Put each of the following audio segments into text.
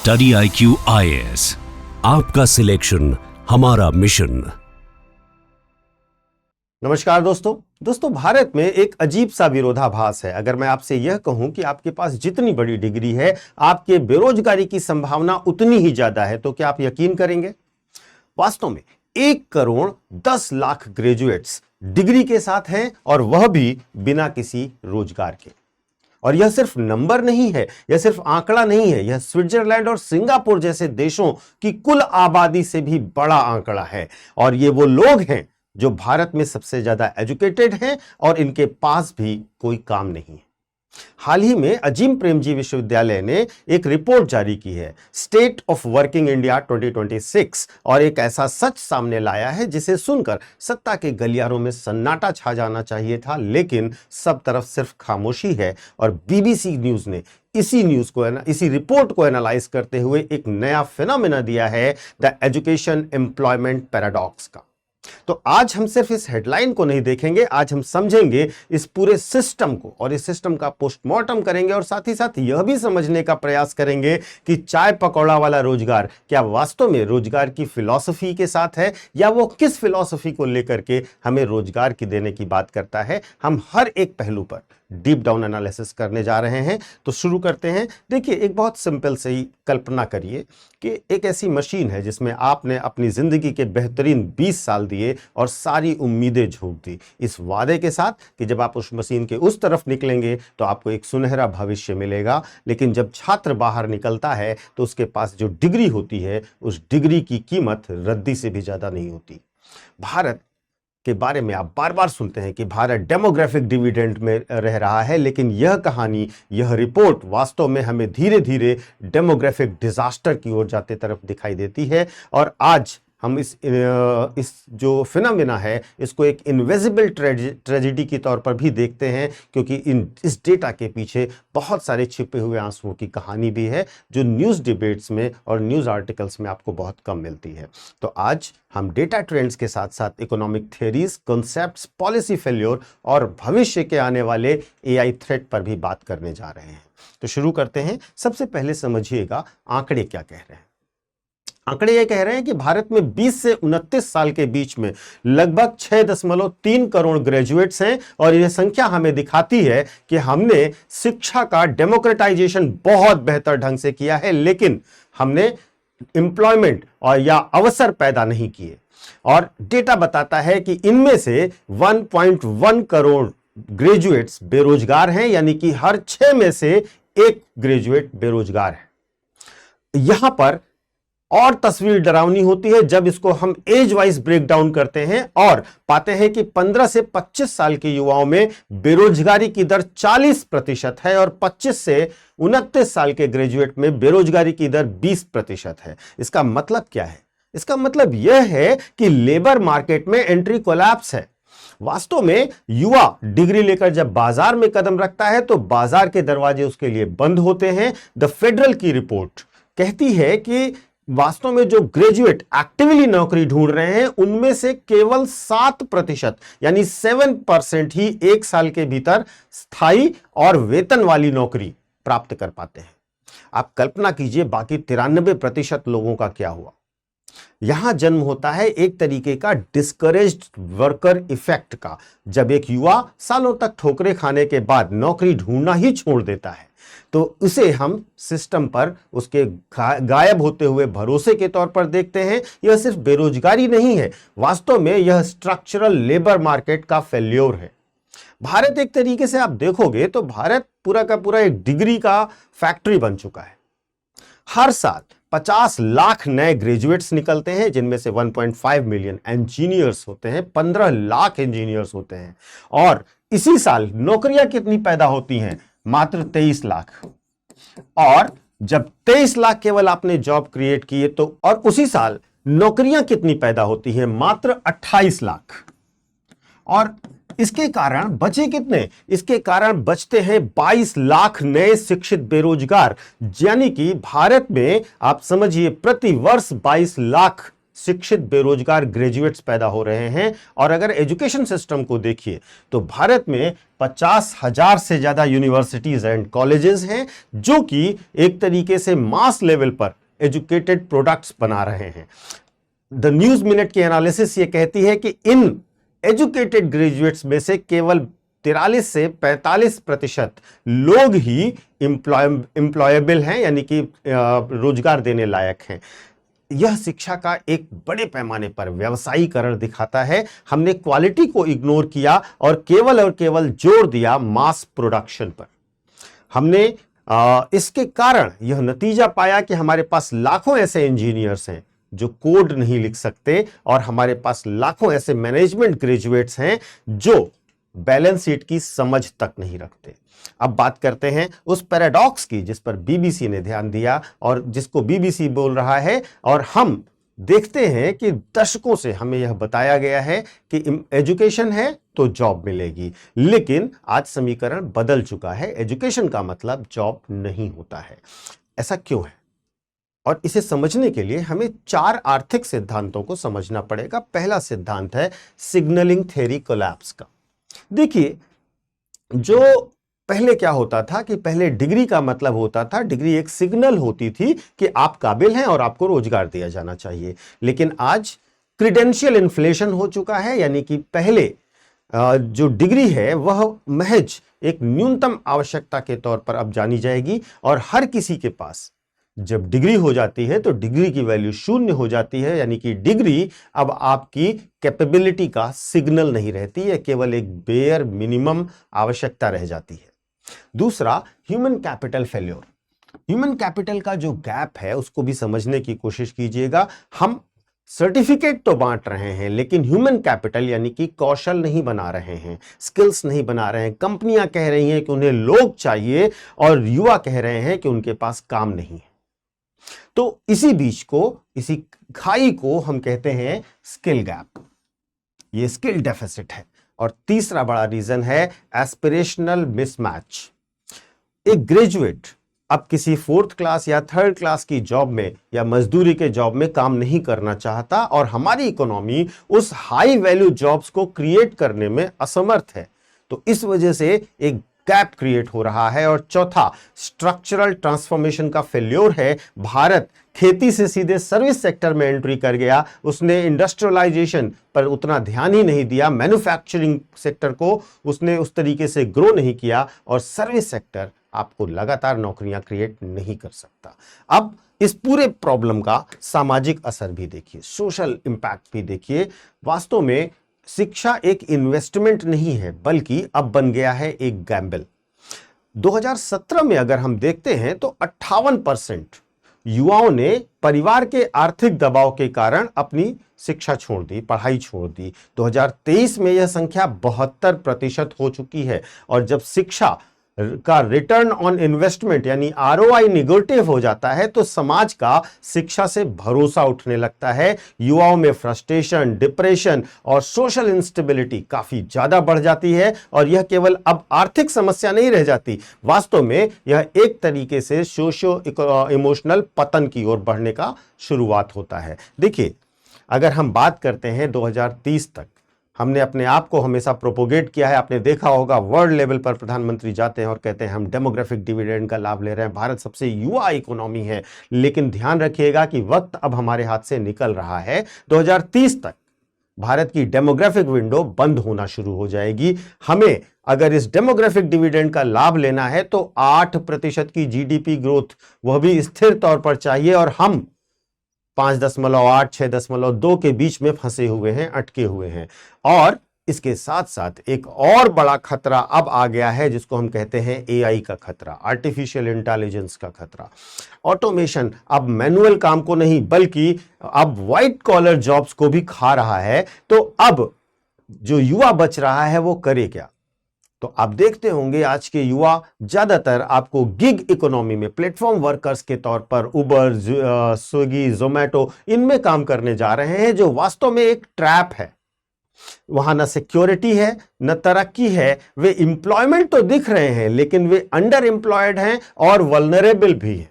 Study IQ IAS, आपका selection हमारा mission. नमस्कार दोस्तों, भारत में एक अजीब सा विरोधाभास है। अगर मैं आपसे यह कहूं कि आपके पास जितनी बड़ी डिग्री है, आपके बेरोजगारी की संभावना उतनी ही ज्यादा है, तो क्या आप यकीन करेंगे? वास्तव में 1,10,00,000 ग्रेजुएट्स डिग्री के साथ हैं, और वह भी बिना किसी रोजगार के। और यह सिर्फ नंबर नहीं है, यह सिर्फ आंकड़ा नहीं है, यह स्विट्जरलैंड और सिंगापुर जैसे देशों की कुल आबादी से भी बड़ा आंकड़ा है। और ये वो लोग हैं जो भारत में सबसे ज्यादा एजुकेटेड हैं, और इनके पास भी कोई काम नहीं है। हाल ही में अजीम प्रेमजी विश्वविद्यालय ने एक रिपोर्ट जारी की है, स्टेट ऑफ वर्किंग इंडिया 2026, और एक ऐसा सच सामने लाया है जिसे सुनकर सत्ता के गलियारों में सन्नाटा छा जाना चाहिए था, लेकिन सब तरफ सिर्फ खामोशी है। और बीबीसी न्यूज ने इसी रिपोर्ट को एनालाइज करते हुए एक नया फिनोमेना दिया है, द एजुकेशन एम्प्लॉयमेंट पैराडॉक्स का। तो आज हम सिर्फ इस हेडलाइन को नहीं देखेंगे, आज हम समझेंगे इस पूरे सिस्टम को, और इस सिस्टम का पोस्टमार्टम करेंगे, और साथ ही साथ यह भी समझने का प्रयास करेंगे कि चाय पकौड़ा वाला रोजगार क्या वास्तव में रोजगार की फिलॉसफी के साथ है, या वो किस फिलॉसफी को लेकर के हमें रोजगार की देने की बात करता है। हम हर एक पहलू पर डीप डाउन एनालिसिस करने जा रहे हैं। तो शुरू करते हैं। देखिए, एक बहुत सिंपल से ही कल्पना करिए कि एक ऐसी मशीन है जिसमें आपने अपनी जिंदगी के बेहतरीन 20 साल दिए और सारी उम्मीदें झोंक दी, इस वादे के साथ कि जब आप उस मशीन के उस तरफ निकलेंगे तो आपको एक सुनहरा भविष्य मिलेगा। लेकिन जब छात्र बाहर निकलता है तो उसके पास जो डिग्री होती है, उस डिग्री की कीमत रद्दी से भी ज्यादा नहीं होती। भारत के बारे में आप बार बार सुनते हैं कि भारत डेमोग्राफिक डिविडेंड में रह रहा है, लेकिन यह कहानी, यह रिपोर्ट वास्तव में हमें धीरे धीरे डेमोग्राफिक डिजास्टर की ओर जाते तरफ दिखाई देती है। और आज हम इस जो फिनोमेना है, इसको एक इनविजिबल ट्रेजेडी के तौर पर भी देखते हैं, क्योंकि इस डेटा के पीछे बहुत सारे छिपे हुए आंसुओं की कहानी भी है, जो न्यूज़ डिबेट्स में और न्यूज़ आर्टिकल्स में आपको बहुत कम मिलती है। तो आज हम डेटा ट्रेंड्स के साथ साथ economic theories, concepts, policy failure और भविष्य के आने वाले AI थ्रेट पर भी बात करने जा रहे हैं। तो शुरू करते हैं। सबसे पहले समझिएगा आंकड़े क्या कह रहे हैं। आंकड़े ये कह रहे हैं कि भारत में 20 से 29 साल के बीच में लगभग 6.3 करोड़ ग्रेजुएट्स हैं, और यह संख्या हमें दिखाती है कि हमने शिक्षा का डेमोक्रेटाइजेशन बहुत बेहतर ढंग से किया है, लेकिन हमने एम्प्लॉयमेंट और या अवसर पैदा नहीं किए। और डेटा बताता है कि इनमें से 1.1 करोड़ ग्रेजुएट्स बेरोजगार हैं, यानी कि हर 6 में से 1 ग्रेजुएट बेरोजगार है। यहां पर और तस्वीर डरावनी होती है जब इसको हम एज वाइज ब्रेक डाउन करते हैं, और पाते हैं कि 15 से 25 साल के युवाओं में बेरोजगारी की दर 40% है, और 25 से 29 साल के ग्रेजुएट में बेरोजगारी की दर 20% है। इसका मतलब क्या है? इसका मतलब यह है कि लेबर मार्केट में एंट्री कोलैप्स है। वास्तव में युवा डिग्री लेकर जब बाजार में कदम रखता है तो बाजार के दरवाजे उसके लिए बंद होते हैं। द फेडरल की रिपोर्ट कहती है कि वास्तव में जो ग्रेजुएट एक्टिवली नौकरी ढूंढ रहे हैं, उनमें से केवल 7% यानी 7% ही 1 साल के भीतर स्थायी और वेतन वाली नौकरी प्राप्त कर पाते हैं। आप कल्पना कीजिए बाकी 93% लोगों का क्या हुआ। यहां जन्म होता है एक तरीके का डिस्करेज्ड वर्कर इफेक्ट का, जब एक युवा सालों तक ठोकरे खाने के बाद नौकरी ढूंढना ही छोड़ देता है, तो उसे हम सिस्टम पर उसके गायब होते हुए भरोसे के तौर पर देखते हैं। यह सिर्फ बेरोजगारी नहीं है, वास्तव में यह स्ट्रक्चरल लेबर मार्केट का फेल्योर है। भारत एक तरीके से आप देखोगे तो भारत पूरा का पूरा एक डिग्री का फैक्ट्री बन चुका है। हर साल 50 लाख नए ग्रेजुएट्स निकलते हैं, जिनमें से 1.5 मिलियन इंजीनियर्स होते हैं, 15 लाख इंजीनियर्स होते हैं। और इसी साल नौकरियां कितनी पैदा होती हैं? मात्र 23 लाख। और जब 23 लाख केवल आपने जॉब क्रिएट किए तो, और उसी साल नौकरियां कितनी पैदा होती हैं? मात्र 28 लाख। और इसके कारण बचे कितने? इसके कारण बचते हैं 22 लाख नए शिक्षित बेरोजगार, यानी कि भारत में आप समझिए प्रति वर्ष 22 लाख शिक्षित बेरोजगार ग्रेजुएट्स पैदा हो रहे हैं। और अगर एजुकेशन सिस्टम को देखिए तो भारत में 50,000 से ज्यादा यूनिवर्सिटीज एंड कॉलेजेस हैं जो कि एक तरीके से मास लेवल पर एजुकेटेड प्रोडक्ट्स बना रहे हैं। द न्यूज मिनट की एनालिसिस ये कहती है कि इन एजुकेटेड ग्रेजुएट्स में से केवल 43 से 45% लोग ही एम्प्लॉयबल हैं, यानी कि रोजगार देने लायक हैं। यह शिक्षा का एक बड़े पैमाने पर व्यवसायीकरण दिखाता है। हमने क्वालिटी को इग्नोर किया और केवल जोर दिया मास प्रोडक्शन पर। हमने इसके कारण यह नतीजा पाया कि हमारे पास लाखों ऐसे इंजीनियर्स हैं जो कोड नहीं लिख सकते और हमारे पास लाखों ऐसे मैनेजमेंट ग्रेजुएट्स हैं जो बैलेंस शीट की समझ तक नहीं रखते। अब बात करते हैं उस पैराडॉक्स की जिस पर बीबीसी ने ध्यान दिया और जिसको बीबीसी बोल रहा है, और हम देखते हैं कि दशकों से हमें यह बताया गया है कि एजुकेशन है तो जॉब मिलेगी, लेकिन आज समीकरण बदल चुका है। एजुकेशन का मतलब जॉब नहीं होता है। ऐसा क्यों है? और इसे समझने के लिए हमें 4 आर्थिक सिद्धांतों को समझना पड़ेगा। पहला सिद्धांत है सिग्नलिंग थ्योरी कोलैप्स का। देखिए, जो पहले क्या होता था कि पहले डिग्री का मतलब होता था, डिग्री एक सिग्नल होती थी कि आप काबिल हैं और आपको रोजगार दिया जाना चाहिए। लेकिन आज क्रीडेंशियल इन्फ्लेशन हो चुका है, यानी कि पहले जो डिग्री है वह महज एक न्यूनतम आवश्यकता के तौर पर अब जानी जाएगी और हर किसी के पास जब डिग्री हो जाती है तो डिग्री की वैल्यू 0 हो जाती है, यानी कि डिग्री अब आपकी कैपेबिलिटी का सिग्नल नहीं रहती है, केवल एक बेयर मिनिमम आवश्यकता रह जाती है। दूसरा, human capital failure. Human capital का जो गैप है उसको भी समझने की कोशिश कीजिएगा। हम सर्टिफिकेट तो बांट रहे हैं लेकिन ह्यूमन कैपिटल यानी कि कौशल नहीं बना रहे हैं, स्किल्स नहीं बना रहे हैं। कंपनियां कह रही हैं कि उन्हें लोग चाहिए और युवा कह रहे हैं कि उनके पास काम नहीं है। तो इसी बीच को, इसी खाई को हम कहते हैं स्किल गैप। ये स्किल डेफिसिट है। और तीसरा बड़ा रीजन है एस्पिरेशनल मिसमैच। एक ग्रेजुएट अब किसी 4th क्लास या 3rd क्लास की जॉब में या मजदूरी के जॉब में काम नहीं करना चाहता और हमारी इकोनॉमी उस हाई वैल्यू जॉब्स को क्रिएट करने में असमर्थ है। तो इस वजह से एक गैप क्रिएट हो रहा है। और चौथा, स्ट्रक्चरल ट्रांसफॉर्मेशन का फेल्योर है। भारत खेती से सीधे सर्विस सेक्टर में एंट्री कर गया। उसने इंडस्ट्रियलाइजेशन पर उतना ध्यान ही नहीं दिया, मैन्युफैक्चरिंग सेक्टर को उसने उस तरीके से ग्रो नहीं किया और सर्विस सेक्टर आपको लगातार नौकरियां क्रिएट नहीं कर सकता। अब इस पूरे प्रॉब्लम का सामाजिक असर भी देखिए, सोशल इंपैक्ट भी देखिए। वास्तव में शिक्षा एक इन्वेस्टमेंट नहीं है बल्कि अब बन गया है एक गैम्बल। 2017 में अगर हम देखते हैं तो 58% युवाओं ने परिवार के आर्थिक दबाव के कारण अपनी शिक्षा छोड़ दी, पढ़ाई छोड़ दी। 2023 में यह संख्या 72% हो चुकी है। और जब शिक्षा का रिटर्न ऑन इन्वेस्टमेंट यानी आरओआई निगेटिव हो जाता है तो समाज का शिक्षा से भरोसा उठने लगता है। युवाओं में फ्रस्ट्रेशन, डिप्रेशन और सोशल इंस्टेबिलिटी काफी ज्यादा बढ़ जाती है। और यह केवल अब आर्थिक समस्या नहीं रह जाती, वास्तव में यह एक तरीके से सोशियो इमोशनल पतन की ओर बढ़ने का शुरुआत होता है। देखिए, अगर हम बात करते हैं 2030 तक, हमने अपने आप को हमेशा प्रोपोगेट किया है। आपने देखा होगा वर्ल्ड लेवल पर प्रधानमंत्री जाते हैं और कहते हैं हम डेमोग्राफिक डिविडेंड का लाभ ले रहे हैं, भारत सबसे युवा इकोनॉमी है। लेकिन ध्यान रखिएगा कि वक्त अब हमारे हाथ से निकल रहा है। 2030 तक भारत की डेमोग्राफिक विंडो बंद होना शुरू हो जाएगी। हमें अगर इस डेमोग्राफिक डिविडेंड का लाभ लेना है तो 8% की जीडीपी ग्रोथ, वह भी स्थिर तौर पर चाहिए। और हम 5.8, 6.2 के बीच में फंसे हुए हैं, अटके हुए हैं। और इसके साथ साथ एक और बड़ा खतरा अब आ गया है जिसको हम कहते हैं एआई का खतरा, आर्टिफिशियल इंटेलिजेंस का खतरा। ऑटोमेशन अब मैनुअल काम को नहीं बल्कि अब व्हाइट कॉलर जॉब्स को भी खा रहा है। तो अब जो युवा बच रहा है वो करे क्या? तो आप देखते होंगे आज के युवा ज्यादातर आपको गिग इकोनॉमी में प्लेटफॉर्म वर्कर्स के तौर पर उबर, स्विगी, जोमेटो इनमें काम करने जा रहे हैं, जो वास्तव में एक ट्रैप है। वहां न सिक्योरिटी है न तरक्की है। वे एम्प्लॉयमेंट तो दिख रहे हैं लेकिन वे अंडर एम्प्लॉयड हैं और वल्नरेबल भी हैं।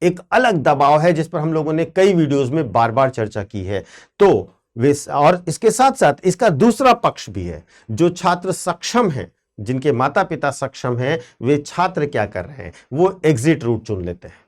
एक अलग दबाव है जिस पर हम लोगों ने कई वीडियोस में बार बार चर्चा की है। तो वे, और इसके साथ साथ इसका दूसरा पक्ष भी है, जो छात्र सक्षम हैं, जिनके माता पिता सक्षम हैं, वे छात्र क्या कर रहे हैं, वो एग्जिट रूट चुन लेते हैं।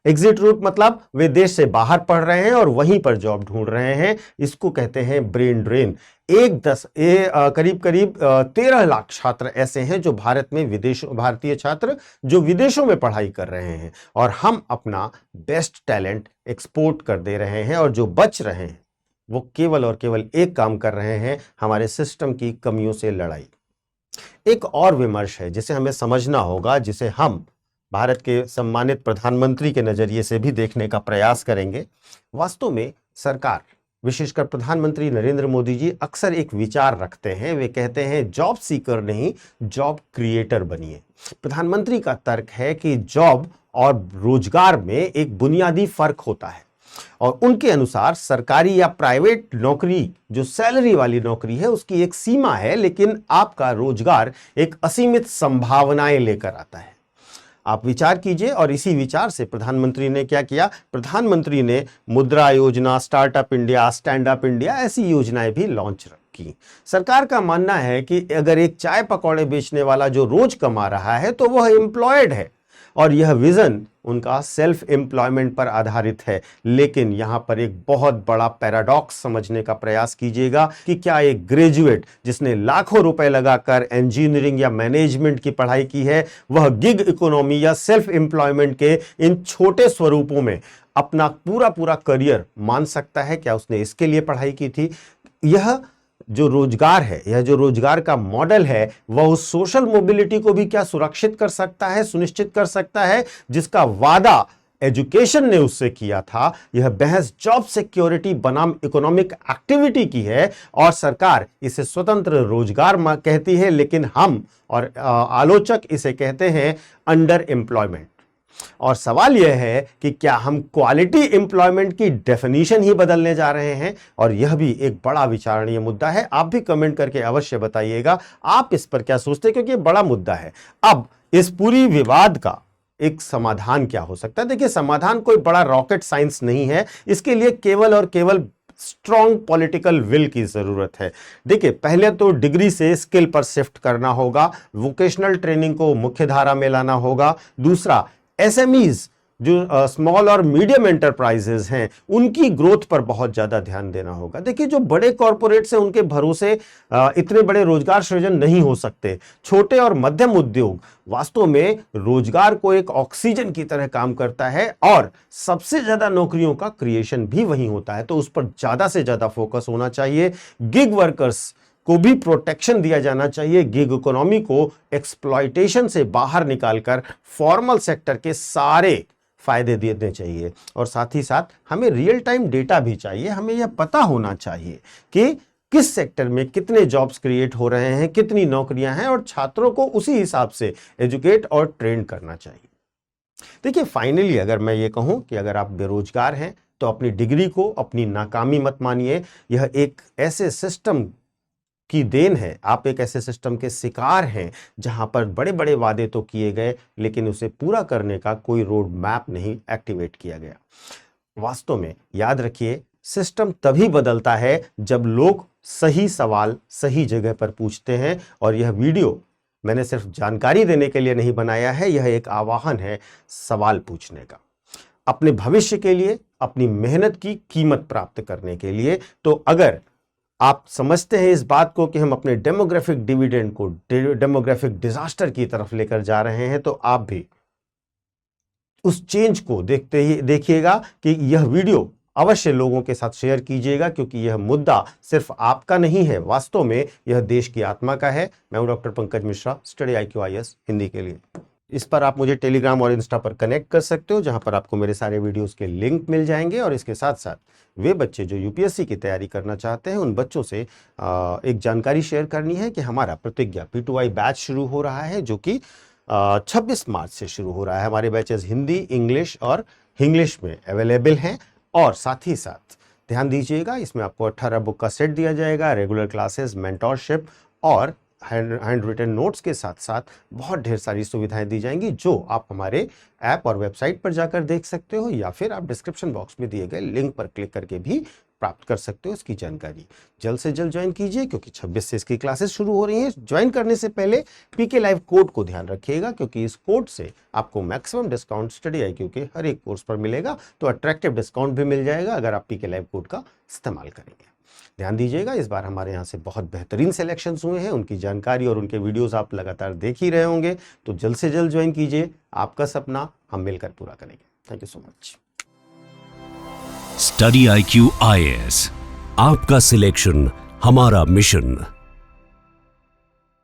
एग्जिट रूट मतलब वे देश से बाहर पढ़ रहे हैं और वहीं पर जॉब ढूंढ रहे हैं। इसको कहते हैं ब्रेन ड्रेन। करीब करीब 13 लाख छात्र ऐसे हैं जो भारतीय छात्र जो विदेशों में पढ़ाई कर रहे हैं, और हम अपना बेस्ट टैलेंट एक्सपोर्ट कर दे रहे हैं, और जो बच रहे हैं वो केवल और केवल एक काम कर रहे हैं, हमारे सिस्टम की कमियों से लड़ाई। एक और विमर्श है जिसे हमें समझना होगा, जिसे हम भारत के सम्मानित प्रधानमंत्री के नजरिए से भी देखने का प्रयास करेंगे। वास्तव में सरकार, विशेषकर प्रधानमंत्री नरेंद्र मोदी जी, अक्सर एक विचार रखते हैं। वे कहते हैं जॉब सीकर नहीं, जॉब क्रिएटर बनिए। प्रधानमंत्री का तर्क है कि जॉब और रोजगार में एक बुनियादी फर्क होता है, और उनके अनुसार सरकारी या प्राइवेट नौकरी, जो सैलरी वाली नौकरी है, उसकी एक सीमा है, लेकिन आपका रोजगार एक असीमित संभावनाएं लेकर आता है। आप विचार कीजिए, और इसी विचार से प्रधानमंत्री ने क्या किया, प्रधानमंत्री ने मुद्रा योजना, startup India, stand up India, ऐसी योजनाएं भी लॉन्च की। सरकार का मानना है कि अगर एक चाय पकौड़े बेचने वाला जो रोज कमा रहा है तो वह एम्प्लॉयड है, और यह विजन उनका सेल्फ एम्प्लॉयमेंट पर आधारित है। लेकिन यहां पर एक बहुत बड़ा पैराडॉक्स समझने का प्रयास कीजिएगा कि क्या एक ग्रेजुएट जिसने लाखों रुपए लगाकर इंजीनियरिंग या मैनेजमेंट की पढ़ाई की है, वह गिग इकोनॉमी या सेल्फ एम्प्लॉयमेंट के इन छोटे स्वरूपों में अपना पूरा पूरा करियर मान सकता है? क्या उसने इसके लिए पढ़ाई की थी? यह जो रोजगार है, यह जो रोजगार का मॉडल है, वह उस सोशल मोबिलिटी को भी क्या सुरक्षित कर सकता है, सुनिश्चित कर सकता है, जिसका वादा एजुकेशन ने उससे किया था? यह बहस जॉब सिक्योरिटी बनाम इकोनॉमिक एक्टिविटी की है, और सरकार इसे स्वतंत्र रोजगार कहती है, लेकिन हम और आलोचक इसे कहते हैं अंडर एम्प्लॉयमेंट। और सवाल यह है कि क्या हम क्वालिटी एम्प्लॉयमेंट की डेफिनेशन ही बदलने जा रहे हैं? और यह भी एक बड़ा विचारणीय मुद्दा है। आप भी कमेंट करके अवश्य बताइएगा आप इस पर क्या सोचते हैं, क्योंकि यह बड़ा मुद्दा है। अब इस पूरी विवाद का एक समाधान क्या हो सकता है? देखिए, समाधान कोई बड़ा रॉकेट साइंस नहीं है। इसके लिए केवल और केवल स्ट्रॉन्ग पॉलिटिकल विल की जरूरत है। देखिए, पहले तो डिग्री से स्किल पर शिफ्ट करना होगा, वोकेशनल ट्रेनिंग को मुख्य धारा में लाना होगा। दूसरा, एसएमईज, जो स्मॉल और मीडियम एंटरप्राइजेज हैं, उनकी ग्रोथ पर बहुत ज्यादा ध्यान देना होगा। देखिए, जो बड़े कॉरपोरेट्स हैं, उनके भरोसे इतने बड़े रोजगार सृजन नहीं हो सकते। छोटे और मध्यम उद्योग वास्तव में रोजगार को एक ऑक्सीजन की तरह काम करता है, और सबसे ज्यादा नौकरियों का क्रिएशन भी वहीं होता है, तो उस पर ज्यादा से ज्यादा फोकस होना चाहिए। गिग वर्कर्स को भी प्रोटेक्शन दिया जाना चाहिए। गिग इकोनॉमी को एक्सप्लॉयटेशन से बाहर निकालकर फॉर्मल सेक्टर के सारे फायदे देने चाहिए, और साथ ही साथ हमें रियल टाइम डेटा भी चाहिए। हमें यह पता होना चाहिए कि किस सेक्टर में कितने जॉब्स क्रिएट हो रहे हैं, कितनी नौकरियां हैं, और छात्रों को उसी हिसाब से एजुकेट और ट्रेन करना चाहिए। देखिए, फाइनली अगर मैं ये कहूं कि अगर आप बेरोजगार हैं तो अपनी डिग्री को अपनी नाकामी मत मानिए। यह एक ऐसे सिस्टम की देन है, आप एक ऐसे सिस्टम के शिकार हैं जहां पर बड़े बड़े वादे तो किए गए, लेकिन उसे पूरा करने का कोई रोड मैप नहीं एक्टिवेट किया गया। वास्तव में याद रखिए, सिस्टम तभी बदलता है जब लोग सही सवाल सही जगह पर पूछते हैं, और यह वीडियो मैंने सिर्फ जानकारी देने के लिए नहीं बनाया है, यह एक आह्वान है सवाल पूछने का, अपने भविष्य के लिए, अपनी मेहनत की कीमत प्राप्त करने के लिए। तो अगर आप समझते हैं इस बात को कि हम अपने डेमोग्राफिक डिविडेंड को डेमोग्राफिक डिजास्टर की तरफ लेकर जा रहे हैं, तो आप भी उस चेंज को देखिएगा कि यह वीडियो अवश्य लोगों के साथ शेयर कीजिएगा, क्योंकि यह मुद्दा सिर्फ आपका नहीं है, वास्तव में यह देश की आत्मा का है। मैं हूं doctor Pankaj Mishra, study IQ IAS Hindi के लिए। इस पर आप मुझे टेलीग्राम और इंस्टा पर कनेक्ट कर सकते हो, जहां पर आपको मेरे सारे वीडियोस के लिंक मिल जाएंगे। और इसके साथ साथ वे बच्चे जो यूपीएससी की तैयारी करना चाहते हैं, उन बच्चों से एक जानकारी शेयर करनी है कि हमारा प्रतिज्ञा P2I बैच शुरू हो रहा है, जो कि 26 मार्च से शुरू हो रहा है। हमारे बैचेस हिंदी, इंग्लिश और इंग्लिश में अवेलेबल हैं। और साथ ही साथ ध्यान दीजिएगा, इसमें आपको 18 बुक का सेट दिया जाएगा, रेगुलर क्लासेस, मेंटोरशिप और हैंड रिटन नोट्स के साथ साथ बहुत ढेर सारी सुविधाएं दी जाएंगी, जो आप हमारे ऐप और वेबसाइट पर जाकर देख सकते हो, या फिर आप डिस्क्रिप्शन बॉक्स में दिए गए लिंक पर क्लिक करके भी प्राप्त कर सकते हो इसकी जानकारी। जल्द से जल्द ज्वाइन कीजिए, क्योंकि 26 से इसकी क्लासेस शुरू हो रही हैं। ज्वाइन करने से पहले पीके लाइव कोड को ध्यान रखिएगा, क्योंकि इस कोड से आपको मैक्सिमम डिस्काउंट स्टडी IQ के हर एक कोर्स पर मिलेगा। तो अट्रैक्टिव डिस्काउंट भी मिल जाएगा अगर आप पीके लाइव कोड का इस्तेमाल करेंगे। ध्यान दीजिएगा, इस बार हमारे यहाँ से बहुत बेहतरीन सिलेक्शंस हुए हैं, उनकी जानकारी और उनके वीडियोस आप लगातार देख ही रहे होंगे। तो जल्द से जल्द ज्वाइन कीजिए, आपका सपना हम मिलकर पूरा करेंगे। Thank you so much. Study IQ IAS, आपका सिलेक्शन हमारा मिशन।